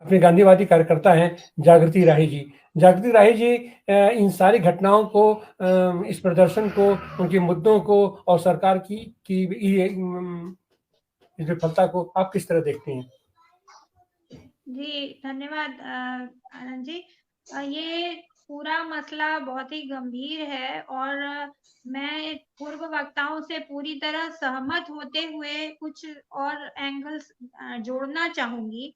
अपने गांधीवादी कार्यकर्ता हैं जागृति राही जी। जागृति राही जी इन सारी घटनाओं को, इस प्रदर्शन को, उनके मुद्दों को और सरकार की इस विफलता को आप किस तरह देखते हैं? जी, धन्यवाद आनंद जी। ये पूरा मसला बहुत ही गंभीर है और मैं पूर्व वक्ताओं से पूरी तरह सहमत होते हुए कुछ और एंगल्स जोड़ना चाहूँगी।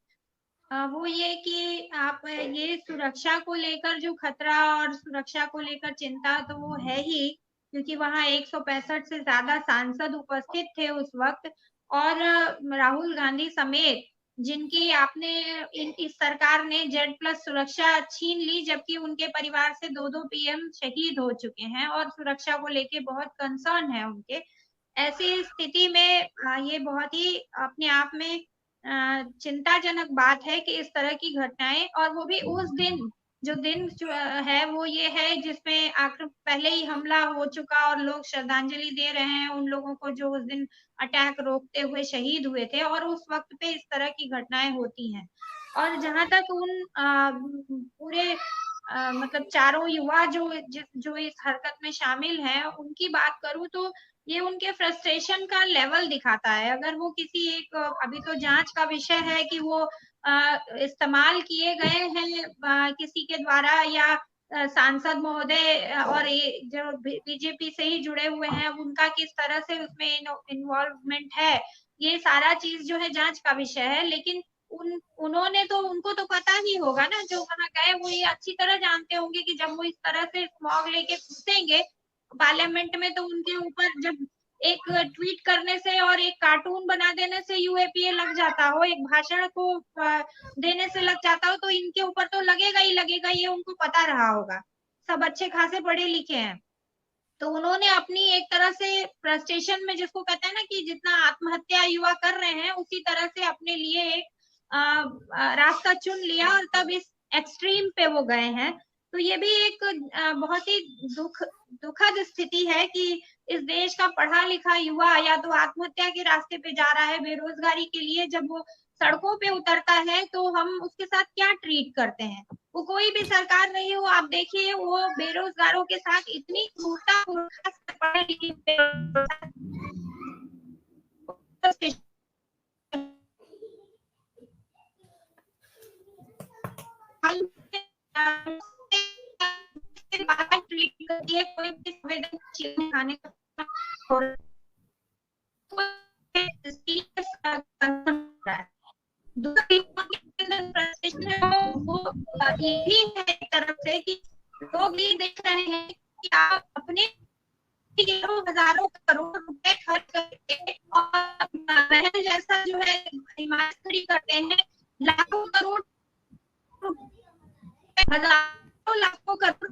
वो ये कि आप ये सुरक्षा को लेकर जो खतरा और सुरक्षा को लेकर चिंता तो वो है ही, क्योंकि वहाँ 165 से ज़्यादा सांसद उपस्थित थे उस वक़्त और राहुल गांधी समेत जिनकी आपने इस सरकार ने Z+ सुरक्षा छीन ली, जबकि उनके परिवार से 2-2 पीएम शहीद हो चुके हैं और सुरक्षा को लेके बहुत कंसर्न है उनके। ऐसी स्थिति में ये बहुत ही अपने आप में चिंताजनक बात है कि इस तरह की घटनाएं, और वो भी उस दिन जो है वो ये है जिसमें पहले ही हमला हो चुका और लोग श्रद्धांजलि दे रहे हैं उन लोगों को जो उस दिन अटैक रोकते हुए शहीद हुए थे, और उस वक्त पे इस तरह की घटनाएं होती हैं। और जहां तक उन पूरे मतलब चारों युवा जो इस हरकत में शामिल हैं उनकी बात करूं तो ये उनके फ्रस्ट्रेशन का लेवल दिखाता है। अगर वो किसी एक अभी तो जांच का विषय है कि वो इस्तेमाल किए गए हैं किसी के द्वारा या सांसद महोदय और ये जो बीजेपी से ही जुड़े हुए हैं उनका किस तरह से उसमें इन्वॉल्वमेंट है, ये सारा चीज जो है जांच का विषय है। लेकिन उनको तो पता ही होगा ना, जो वहां गए वो ये अच्छी तरह जानते होंगे कि जब वो इस तरह से स्मॉग लेके घुसेंगे पार्लियामेंट में तो उनके ऊपर जब एक ट्वीट करने से और एक कार्टून बना देने से यूएपीए लग जाता हो, एक भाषण को देने से लग जाता हो, तो इनके ऊपर तो लगेगा ही लगेगा, ये उनको पता रहा होगा। सब अच्छे खासे पढ़े लिखे हैं, तो उन्होंने अपनी एक तरह से फ्रस्ट्रेशन में, जिसको कहते हैं ना कि जितना आत्महत्या युवा कर रहे हैं उसी तरह से अपने लिए एक रास्ता चुन लिया और तब इस एक्सट्रीम पे वो गए हैं। तो ये भी एक बहुत ही दुखद स्थिति है कि इस देश का पढ़ा लिखा युवा या तो आत्महत्या के रास्ते पे जा रहा है बेरोजगारी के लिए, जब वो सड़कों पे उतरता है तो हम उसके साथ क्या ट्रीट करते हैं। वो कोई भी सरकार नहीं हो, आप देखिए वो बेरोजगारों के साथ इतनी क्रूरता पढ़े लिखे ट्रीट करती है, कोई भी संवेदनशील खाने का वो ये भी है एक तरफ से कि लोग ये देख रहे हैं कि आप अपने हजारों करोड़ रुपए खर्च करके और महल जैसा जो है इमारत खड़ी करते हैं, लाखों करोड़ हजारों लाखों करोड़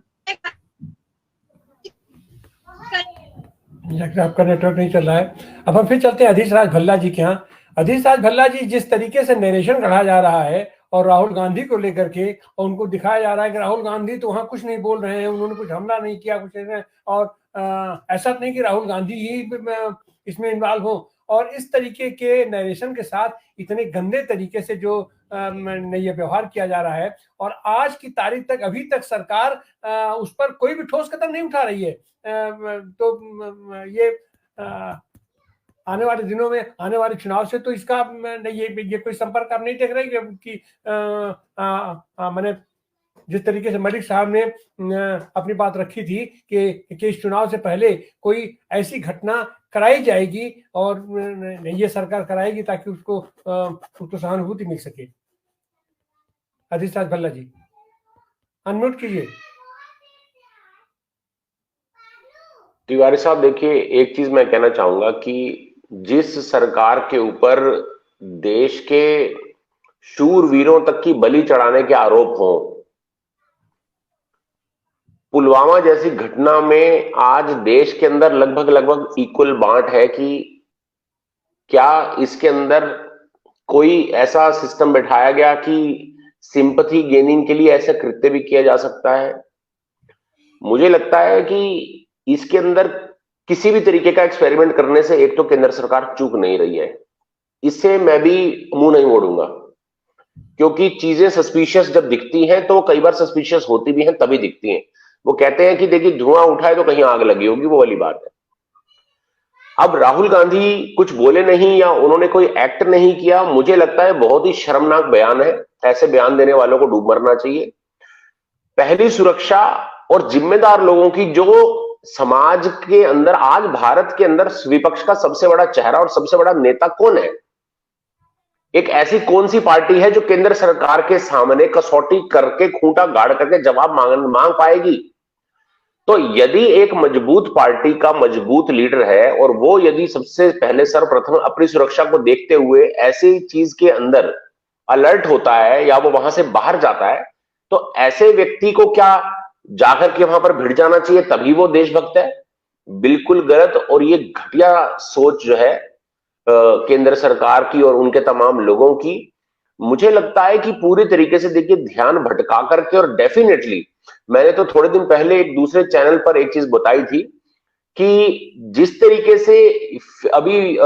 आपका नेटवर्क नहीं चल रहा है। अब हम फिर चलते हैं अधीश राज भल्ला जी के यहाँ। अधीश राज भल्ला जी, जिस तरीके से नरेशन गढ़ा जा रहा है और राहुल गांधी को लेकर के, और उनको दिखाया जा रहा है कि राहुल गांधी तो वहां कुछ नहीं बोल रहे हैं, उन्होंने कुछ हमला नहीं किया, कुछ नहीं, और ऐसा नहीं कि राहुल गांधी ही इसमें इन्वॉल्व हो, और इस तरीके के नरेशन के साथ इतने गंदे तरीके से जो ये व्यवहार किया जा रहा है, और आज की तारीख तक अभी तक सरकार उस पर कोई भी ठोस कदम नहीं उठा रही है। तो ये आने वाले दिनों में, आने वाले चुनाव से तो इसका ये कोई संपर्क आप नहीं देख रहे कि मैंने जिस तरीके से मलिक साहब ने अपनी बात रखी थी कि इस चुनाव से पहले कोई ऐसी घटना कराई जाएगी और ये सरकार कराएगी ताकि उसको सहानुभूति मिल सके। अधीश राज भल्ला जी, अनम्यूट कीजिए। तिवारी साहब, देखिए, एक चीज मैं कहना चाहूंगा कि जिस सरकार के ऊपर देश के शूरवीरों तक की बलि चढ़ाने के आरोप हों, पुलवामा जैसी घटना में आज देश के अंदर लगभग इक्वल बांट है कि क्या इसके अंदर कोई ऐसा सिस्टम बैठाया गया कि सिंपैथी गेनिंग के लिए ऐसा कृत्य भी किया जा सकता है। मुझे लगता है कि इसके अंदर किसी भी तरीके का एक्सपेरिमेंट करने से एक तो केंद्र सरकार चूक नहीं रही है, इससे मैं भी मुंह नहीं मोड़ूंगा। क्योंकि चीजें सस्पिशियस जब दिखती हैं तो वो कई बार सस्पिशियस होती भी हैं, तभी दिखती हैं। वो कहते हैं कि देखिए धुआं उठा है तो कहीं आग लगी होगी, वो वाली बात है। अब राहुल गांधी कुछ बोले नहीं या उन्होंने कोई एक्ट नहीं किया, मुझे लगता है बहुत ही शर्मनाक बयान है। ऐसे बयान देने वालों को डूब मरना चाहिए। पहली सुरक्षा और जिम्मेदार लोगों की, जो समाज के अंदर आज भारत के अंदर विपक्ष का सबसे बड़ा चेहरा और सबसे बड़ा नेता कौन है? एक ऐसी कौन सी पार्टी है जो केंद्र सरकार के सामने कसौटी करके, खूंटा गाड़ करके जवाब मांग पाएगी? तो यदि एक मजबूत पार्टी का मजबूत लीडर है और वो यदि सबसे पहले सर्वप्रथम अपनी सुरक्षा को देखते हुए ऐसी चीज के अंदर अलर्ट होता है या वो वहां से बाहर जाता है, तो ऐसे व्यक्ति को क्या जाकर के वहां पर भिड़ जाना चाहिए तभी वो देशभक्त है? बिल्कुल गलत। और ये घटिया सोच जो है केंद्र सरकार की और उनके तमाम लोगों की, मुझे लगता है कि पूरी तरीके से देखिए ध्यान भटका करके, और डेफिनेटली मैंने तो थोड़े दिन पहले एक दूसरे चैनल पर एक चीज बताई थी कि जिस तरीके से अभी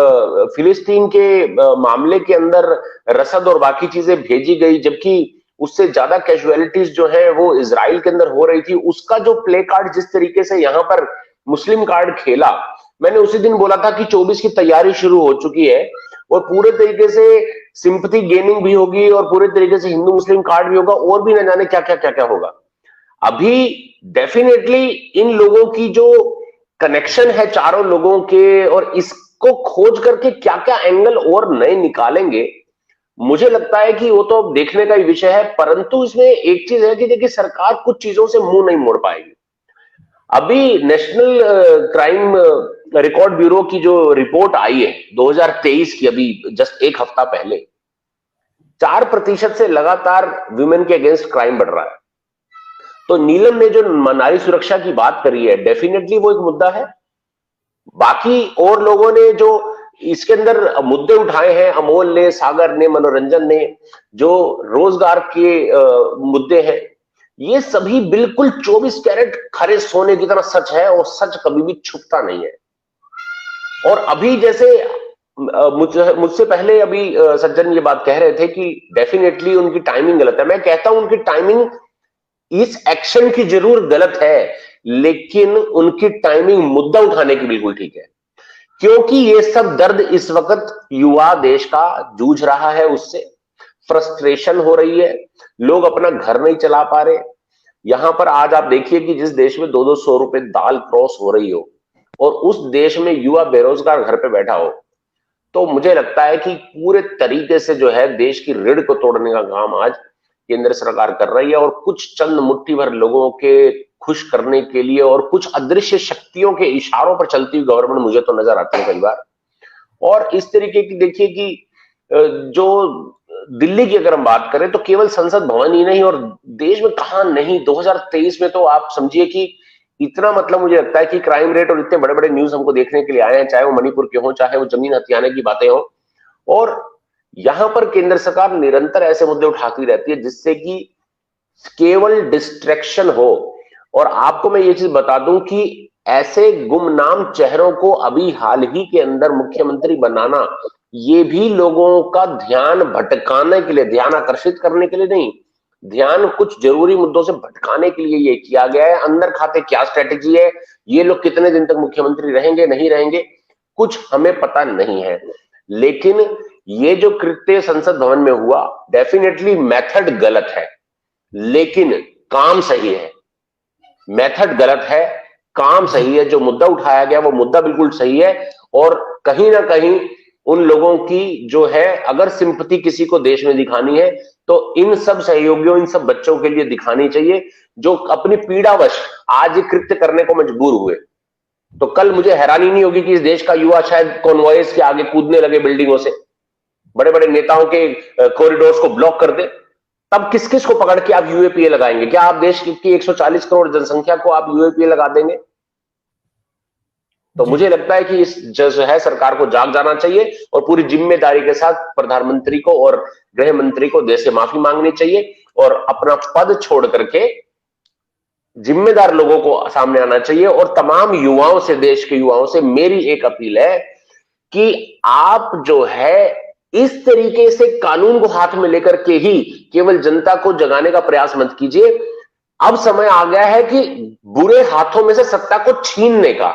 फिलिस्तीन के मामले के अंदर रसद और बाकी चीजें भेजी गई, जबकि उससे ज्यादा कैजुअलिटीज जो है वो इजराइल के अंदर हो रही थी, उसका जो प्ले कार्ड जिस तरीके से यहां पर मुस्लिम कार्ड खेला, मैंने उसी दिन बोला था कि 24 की तैयारी शुरू हो चुकी है और पूरे तरीके से सिंपैथी गेनिंग भी होगी और पूरे तरीके से हिंदू मुस्लिम कार्ड भी होगा और भी न जाने क्या क्या क्या क्या होगा। अभी डेफिनेटली इन लोगों की जो कनेक्शन है चारों लोगों के, और इसको खोज करके क्या क्या एंगल और नए निकालेंगे, मुझे लगता है कि वो तो देखने का ही विषय है। परंतु इसमें एक चीज है कि देखिए सरकार कुछ चीजों से मुंह नहीं मोड़ पाएगी। अभी नेशनल क्राइम रिकॉर्ड ब्यूरो की जो रिपोर्ट आई है 2023 की, अभी जस्ट एक हफ्ता पहले, 4% से लगातार वुमेन के अगेंस्ट क्राइम बढ़ रहा है। तो नीलम ने जो नारी सुरक्षा की बात करी है, डेफिनेटली वो एक मुद्दा है। बाकी और लोगों ने जो इसके अंदर मुद्दे उठाए हैं, अमोल ने, सागर ने, मनोरंजन ने, जो रोजगार के मुद्दे हैं, ये सभी बिल्कुल 24 कैरेट खरे सोने की तरह सच है और सच कभी भी छुपता नहीं है। और अभी जैसे मुझसे पहले अभी सज्जन ये बात कह रहे थे कि डेफिनेटली उनकी टाइमिंग गलत है। मैं कहता हूं उनकी टाइमिंग इस एक्शन की जरूर गलत है, लेकिन उनकी टाइमिंग मुद्दा उठाने की बिल्कुल ठीक है, क्योंकि ये सब दर्द इस वक्त युवा देश का जूझ रहा है, उससे फ्रस्ट्रेशन हो रही है, लोग अपना घर नहीं चला पा रहे। यहां पर आज आप देखिए कि जिस देश में 200-200 रुपए दाल क्रॉस हो रही हो और उस देश में युवा बेरोजगार घर पे बैठा हो, तो मुझे लगता है कि पूरे तरीके से जो है देश की रीढ़ को तोड़ने का काम आज केंद्र सरकार कर रही है, और कुछ चंद मुट्ठी भर लोगों के खुश करने के लिए और कुछ अदृश्य शक्तियों के इशारों पर चलती हुई गवर्नमेंट मुझे तो नजर आती है कई बार। और इस तरीके की देखिए कि जो दिल्ली की अगर हम बात करें तो केवल संसद भवन ही नहीं और देश में कहां नहीं, 2023 में तो आप समझिए कि इतना, मतलब मुझे लगता है कि क्राइम रेट और इतने बड़े बड़े न्यूज हमको देखने के लिए आए हैं, चाहे वो मणिपुर के हो, चाहे वो जमीन हथियाने की बातें हो, और यहां पर केंद्र सरकार निरंतर ऐसे मुद्दे उठाती रहती है जिससे कि केवल डिस्ट्रैक्शन हो। और आपको मैं ये चीज बता दूं कि ऐसे गुमनाम चेहरों को अभी हाल ही के अंदर मुख्यमंत्री बनाना, ये भी लोगों का ध्यान भटकाने के लिए, ध्यान आकर्षित करने के लिए नहीं, ध्यान कुछ जरूरी मुद्दों से भटकाने के लिए ये किया गया है। अंदर खाते क्या स्ट्रेटेजी है, ये लोग कितने दिन तक मुख्यमंत्री रहेंगे नहीं रहेंगे, कुछ हमें पता नहीं है। लेकिन ये जो कृत्य संसद भवन में हुआ, डेफिनेटली मेथड गलत है लेकिन काम सही है। मेथड गलत है, काम सही है। जो मुद्दा उठाया गया वो मुद्दा बिल्कुल सही है, और कहीं ना कहीं उन लोगों की जो है, अगर सिंपैथी किसी को देश में दिखानी है तो इन सब सहयोगियों, इन सब बच्चों के लिए दिखानी चाहिए जो अपनी पीड़ावश आज ये कृत्य करने को मजबूर हुए। तो कल मुझे हैरानी नहीं होगी कि इस देश का युवा शायद कॉन्वॉयज के आगे कूदने लगे बिल्डिंगों से, बड़े बड़े नेताओं के कॉरिडोर्स को ब्लॉक कर दे। तब किस किस को पकड़ के आप यूएपीए लगाएंगे? क्या आप देश की 140 करोड़ जनसंख्या को आप यूएपीए लगा देंगे? तो मुझे लगता है कि इस जो है सरकार को जाग जाना चाहिए और पूरी जिम्मेदारी के साथ प्रधानमंत्री को और गृह मंत्री को देश से माफी मांगनी चाहिए और अपना पद छोड़ करके जिम्मेदार लोगों को सामने आना चाहिए। और तमाम युवाओं से, देश के युवाओं से मेरी एक अपील है कि आप जो है इस तरीके से कानून को हाथ में लेकर के ही केवल जनता को जगाने का प्रयास मत कीजिए। अब समय आ गया है कि बुरे हाथों में से सत्ता को छीनने का।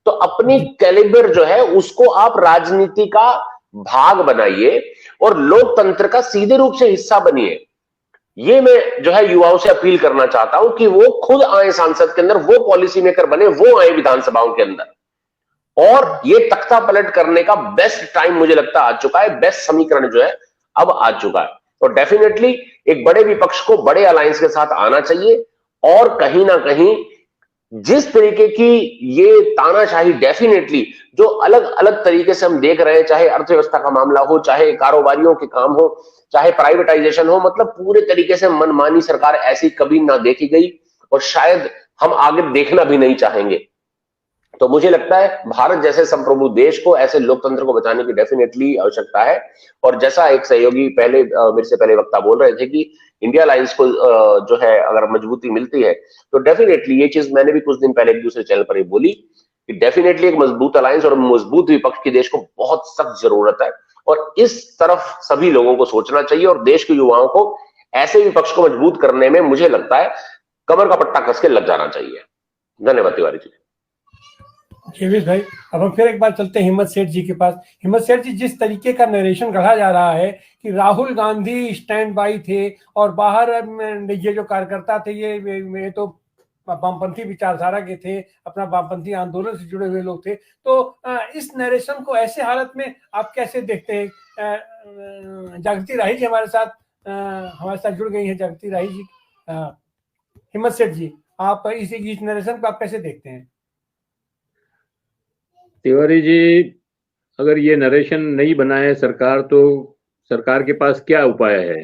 तो अपनी कैलिबर जो है उसको आप राजनीति का भाग बनाइए और लोकतंत्र का सीधे रूप से हिस्सा बनिए। ये मैं जो है युवाओं से अपील करना चाहता हूं कि वो खुद आए सांसद के अंदर, वो पॉलिसी मेकर बने, वो आए विधानसभाओं के अंदर। और ये तख्ता पलट करने का बेस्ट टाइम मुझे लगता आ चुका है, बेस्ट समीकरण जो है अब आ चुका है। तो डेफिनेटली एक बड़े विपक्ष को बड़े अलायंस के साथ आना चाहिए। और कहीं ना कहीं जिस तरीके की ये तानाशाही डेफिनेटली जो अलग अलग तरीके से हम देख रहे हैं, चाहे अर्थव्यवस्था का मामला हो, चाहे कारोबारियों के काम हो, चाहे प्राइवेटाइजेशन हो, मतलब पूरे तरीके से मनमानी सरकार ऐसी कभी ना देखी गई और शायद हम आगे देखना भी नहीं चाहेंगे। तो मुझे लगता है भारत जैसे संप्रभु देश को ऐसे लोकतंत्र को बचाने की डेफिनेटली आवश्यकता है। और जैसा एक सहयोगी पहले मेरे से पहले वक्ता बोल रहे थे कि इंडिया अलायंस को जो है अगर मजबूती मिलती है तो डेफिनेटली ये चीज मैंने भी कुछ दिन पहले एक दूसरे चैनल पर ही बोली कि डेफिनेटली एक मजबूत अलायंस और मजबूत विपक्ष की देश को बहुत सख्त जरूरत है। और इस तरफ सभी लोगों को सोचना चाहिए और देश के युवाओं को ऐसे विपक्ष को मजबूत करने में मुझे लगता है कमर का पट्टा कस के लग जाना चाहिए। धन्यवाद तिवारी जी। केविश भाई, अब हम फिर एक बार चलते हैं हिम्मत सेठ जी के पास। हिम्मत सेठ जी, जिस तरीके का नरेशन गढ़ा जा रहा है कि राहुल गांधी स्टैंड बाई थे और बाहर ये जो कार्यकर्ता थे ये तो वामपंथी विचारधारा के थे, अपना वामपंथी आंदोलन से जुड़े हुए लोग थे, तो इस नरेशन को ऐसे हालत में आप कैसे देखते हैं? जागृति राही जी हमारे साथ जुड़ गई हैं। जागृति राही जी, हिम्मत सेठ जी, आप इस नरेशन को आप कैसे देखते हैं? तिवारी जी, अगर ये नरेशन नहीं बनाए सरकार तो सरकार के पास क्या उपाय है?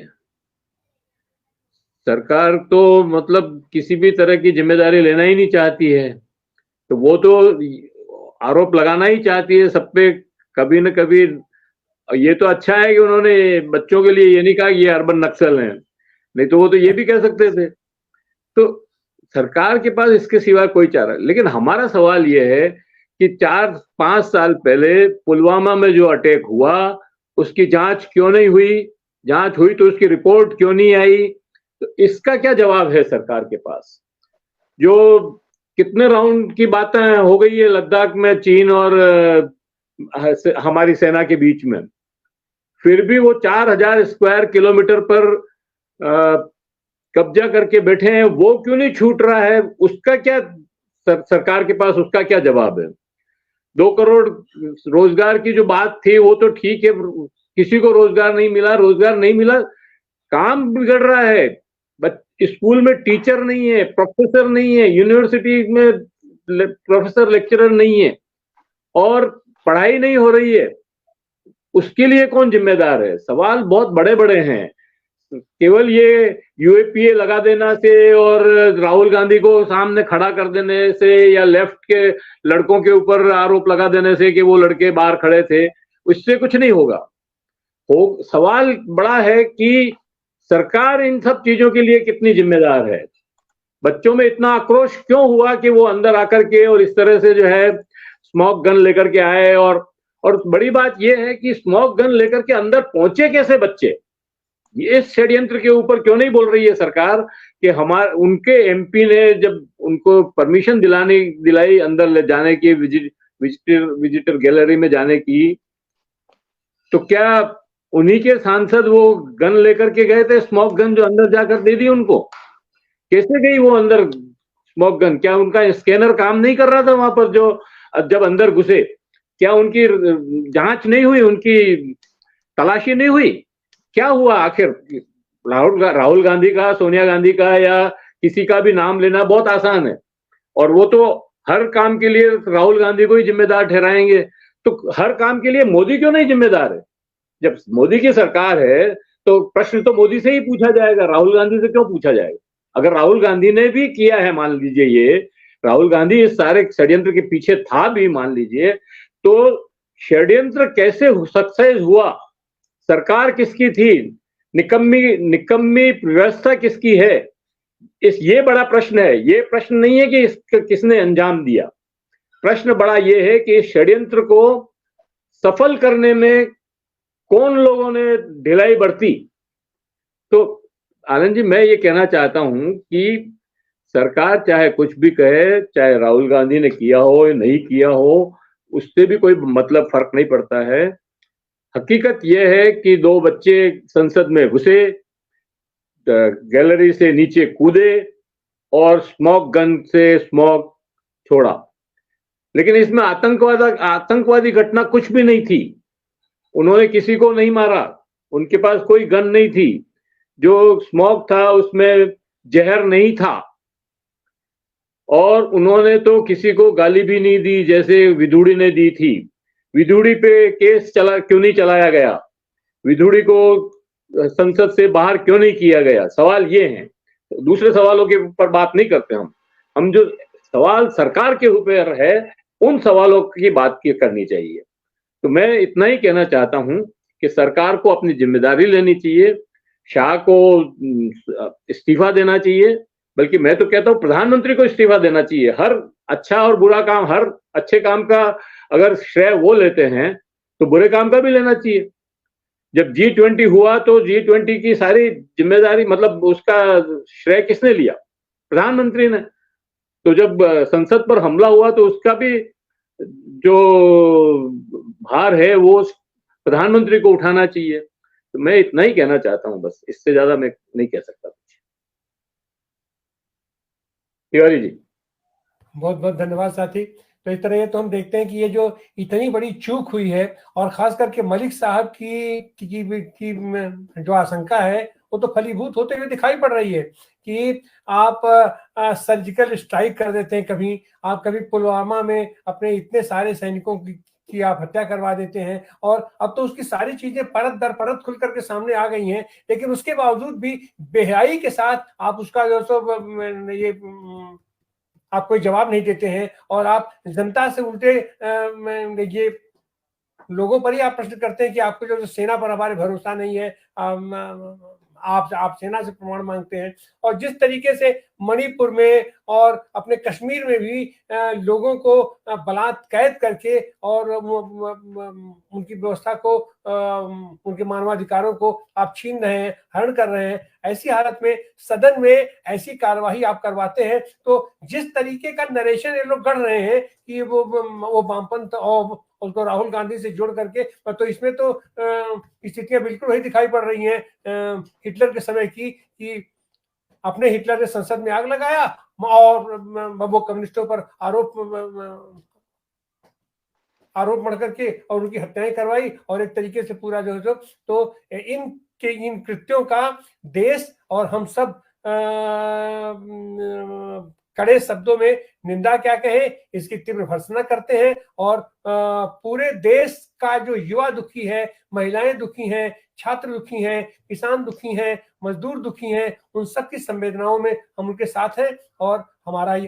सरकार तो मतलब किसी भी तरह की जिम्मेदारी लेना ही नहीं चाहती है, तो वो तो आरोप लगाना ही चाहती है सब पे कभी न कभी। ये तो अच्छा है कि उन्होंने बच्चों के लिए ये नहीं कहा कि ये अर्बन नक्सल हैं, नहीं तो वो तो ये भी कह सकते थे। तो सरकार के पास इसके सिवा कोई चारा। लेकिन हमारा सवाल ये है कि 4-5 साल पहले पुलवामा में जो अटैक हुआ उसकी जांच क्यों नहीं हुई? जांच हुई तो उसकी रिपोर्ट क्यों नहीं आई? तो इसका क्या जवाब है सरकार के पास? जो कितने राउंड की बातें हो गई है लद्दाख में चीन और हमारी सेना के बीच में, फिर भी वो 4000 स्क्वायर किलोमीटर पर कब्जा करके बैठे हैं, वो क्यों नहीं छूट रहा है? उसका क्या सरकार के पास उसका क्या जवाब है? 2 करोड़ रोजगार की जो बात थी वो तो ठीक है, किसी को रोजगार नहीं मिला, काम बिगड़ रहा है। स्कूल में टीचर नहीं है, प्रोफेसर नहीं है, यूनिवर्सिटी में प्रोफेसर लेक्चरर नहीं है और पढ़ाई नहीं हो रही है। उसके लिए कौन जिम्मेदार है? सवाल बहुत बड़े बड़े हैं। केवल ये यूएपीए लगा देना से और राहुल गांधी को सामने खड़ा कर देने से या लेफ्ट के लड़कों के ऊपर आरोप लगा देने से कि वो लड़के बाहर खड़े थे, उससे कुछ नहीं होगा। सवाल बड़ा है कि सरकार इन सब चीजों के लिए कितनी जिम्मेदार है? बच्चों में इतना आक्रोश क्यों हुआ कि वो अंदर आकर के और इस तरह से जो है स्मोक गन लेकर के आए? और बड़ी बात यह है कि स्मोक गन लेकर के अंदर पहुंचे कैसे बच्चे? ये षड्यंत्र के ऊपर क्यों नहीं बोल रही है सरकार कि उनके एमपी ने जब उनको परमिशन दिलाई अंदर ले जाने की, विजिटर गैलरी में जाने की, तो क्या उन्हीं के सांसद वो गन लेकर के गए थे? स्मोक गन जो अंदर जाकर दे दी उनको, कैसे गई वो अंदर स्मोक गन? क्या उनका स्कैनर काम नहीं कर रहा था वहां पर जब अंदर घुसे? क्या उनकी जांच नहीं हुई, उनकी तलाशी नहीं हुई? क्या हुआ आखिर? राहुल गांधी का, सोनिया गांधी का या किसी का भी नाम लेना बहुत आसान है और वो तो हर काम के लिए राहुल गांधी को ही जिम्मेदार ठहराएंगे। तो हर काम के लिए मोदी क्यों नहीं जिम्मेदार है? जब मोदी की सरकार है तो प्रश्न तो मोदी से ही पूछा जाएगा, राहुल गांधी से क्यों पूछा जाएगा? अगर राहुल गांधी ने भी किया है, मान लीजिए ये राहुल गांधी इस सारे षड्यंत्र के पीछे था भी, मान लीजिए, तो षड्यंत्र कैसे सक्सेस हुआ? सरकार किसकी थी? निकम्मी व्यवस्था किसकी है? ये बड़ा प्रश्न है। ये प्रश्न नहीं है कि किसने अंजाम दिया। प्रश्न बड़ा ये है कि षड्यंत्र को सफल करने में कौन लोगों ने ढिलाई बरती? तो आनंद जी, मैं ये कहना चाहता हूं कि सरकार चाहे कुछ भी कहे, चाहे राहुल गांधी ने किया हो या नहीं किया हो, उससे भी कोई मतलब फर्क नहीं पड़ता है। हकीकत यह है कि दो बच्चे संसद में घुसे, गैलरी से नीचे कूदे और स्मोक गन से स्मोक छोड़ा, लेकिन इसमें आतंकवादी घटना कुछ भी नहीं थी। उन्होंने किसी को नहीं मारा, उनके पास कोई गन नहीं थी, जो स्मोक था उसमें जहर नहीं था, और उन्होंने तो किसी को गाली भी नहीं दी जैसे विधुड़ी ने दी थी। विधुड़ी पे केस क्यों नहीं चलाया गया? विधुड़ी को संसद से बाहर क्यों नहीं किया गया? सवाल ये है। दूसरे सवालों के ऊपर बात नहीं करते हम जो सवाल सरकार के ऊपर है उन सवालों की बात करनी चाहिए। तो मैं इतना ही कहना चाहता हूं कि सरकार को अपनी जिम्मेदारी लेनी चाहिए, शाह को इस्तीफा देना चाहिए, बल्कि मैं तो कहता हूं प्रधानमंत्री को इस्तीफा देना चाहिए। हर अच्छा और बुरा काम, हर अच्छे काम का अगर श्रेय वो लेते हैं तो बुरे काम का भी लेना चाहिए। जब G20 हुआ तो G20 की सारी जिम्मेदारी, मतलब उसका श्रेय किसने लिया? प्रधानमंत्री ने। तो जब संसद पर हमला हुआ तो उसका भी जो भार है वो प्रधानमंत्री को उठाना चाहिए। तो मैं इतना ही कहना चाहता हूं, बस इससे ज्यादा मैं नहीं कह सकता। तिवारी जी, बहुत बहुत धन्यवाद साथी। तो इस तरह ये तो हम देखते हैं कि ये जो इतनी बड़ी चूक हुई है, और खास करके मलिक साहब की जो आशंका है वो तो फलीभूत होते हुए दिखाई पड़ रही है कि आप सर्जिकल स्ट्राइक कर देते हैं, कभी पुलवामा में अपने इतने सारे सैनिकों की आप हत्या करवा देते हैं, और अब तो उसकी सारी चीजें परत दर परत खुल करके सामने आ गई हैं, लेकिन उसके बावजूद भी बेहयाई के साथ आप उसका जो सो ये आप कोई जवाब नहीं देते हैं, और आप जनता से उल्टे ये लोगों पर ही आप प्रश्न करते हैं कि आपको जो सेना पर हमारे भरोसा नहीं है, आप सेना से प्रमाण मांगते हैं। और जिस तरीके से मणिपुर में और अपने कश्मीर में भी लोगों को बलात्कार करके और उनकी व्यवस्था को, उनके मानवाधिकारों को आप छीन रहे हैं, हरण कर रहे हैं, ऐसी हालत में सदन में ऐसी कार्यवाही आप करवाते हैं, तो जिस तरीके का नरेशन ये लोग गढ़ रहे हैं कि वो वामपंथ और उसको राहुल गांधी से जोड़ करके, तो इसमें तो स्थितियां बिल्कुल वही दिखाई पड़ रही हैं हिटलर के समय की, कि अपने हिटलर ने संसद में आग लगाया और वो कम्युनिस्टों पर आरोप मढ़ करके और उनकी हत्याएं करवाई, और एक तरीके से पूरा जो तो इन कृत्यों का देश और हम सब कड़े शब्दों में निंदा क्या कहें, इसकी तीव्र भर्त्सना करते हैं। और पूरे देश का जो युवा दुखी है, महिलाएं दुखी हैं, छात्र दुखी हैं, किसान दुखी हैं, मजदूर दुखी हैं, उन सब की संवेदनाओं में हम उनके साथ हैं, और हमारा